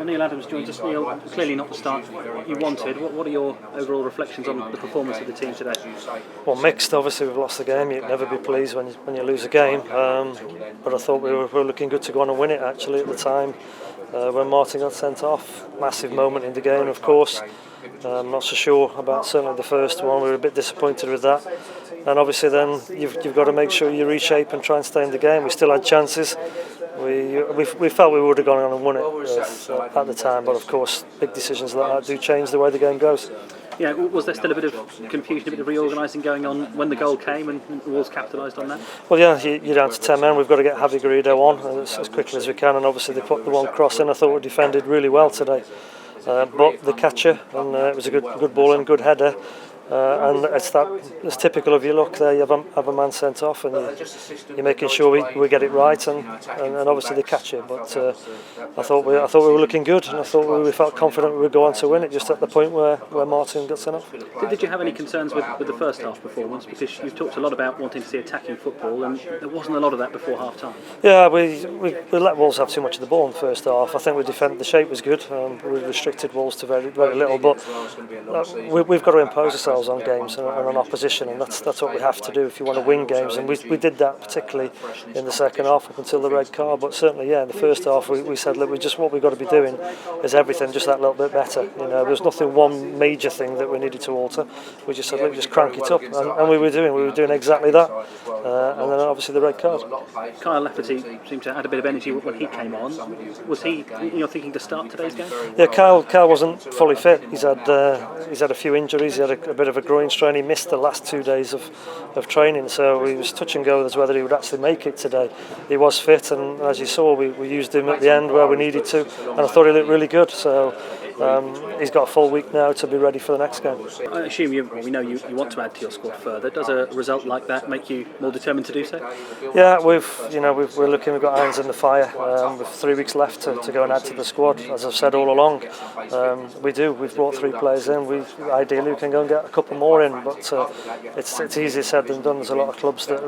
Neil Adams joins us. Neil, clearly not the start you wanted. What are your overall reflections on the performance of the team today? Well, mixed. Obviously, we've lost the game. You'd never be pleased when you lose a game. But I thought we were looking good to go on and win it. Actually, at the time when Martin got sent off, massive moment in the game, of course. I'm not so sure about certainly the first one. We were a bit disappointed with that. And obviously, then you've got to make sure you reshape and try and stay in the game. We still had chances. We felt we would have gone on and won it at the time, but of course, big decisions like that do change the way the game goes. Yeah, was there still a bit of confusion, a bit of reorganising going on when the goal came and Wolves capitalised on that? Well, yeah, you're down to 10 men. We've got to get Javi Garrido on as quickly as we can, and obviously they put the one cross in. I thought we defended really well today. But the catcher, and it was a good ball and good header. And it's typical of you. Look there, you have a man sent off, and you're making sure we get it right, and obviously they catch it. But I thought we were looking good, and I thought we felt confident we would go on to win it. Just at the point where Martin got sent off. Did you have any concerns with the first half performance? Because you've talked a lot about wanting to see attacking football, and there wasn't a lot of that before half time. Yeah, we let Wolves have too much of the ball in the first half. I think we defended. The shape was good. We restricted Wolves to very little, but we've got to impose ourselves on games and on opposition, and that's what we have to do if you want to win games, and we did that particularly in the second half up until the red card. But certainly, yeah, in the first half we said, look, what we've got to be doing is everything just that little bit better. There's nothing one major thing that we needed to alter. We just said, look, just crank it up, and we were doing exactly that. And then obviously the red card. Kyle Lafferty seemed to add a bit of energy when he came on. Was he thinking to start today's game? Yeah, Kyle wasn't fully fit. He's had a few injuries. He had a bit of a groin strain. He missed the last 2 days of training, so he was touch and go as whether he would actually make it today. He was fit, and as you saw, we used him at the end where we needed to, and I thought he looked really good. So he's got a full week now to be ready for the next game. I assume we know you want to add to your squad further. Does a result like that make you more determined to do so? Yeah, we're looking. We've got irons in the fire. With 3 weeks left to go and add to the squad. As I've said all along, we've brought 3 players in. Ideally we can go and get a couple more in, but it's easier said than done. There's a lot of clubs that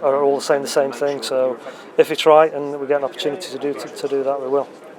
are all saying the same thing. So if we try and we get an opportunity to do that, we will.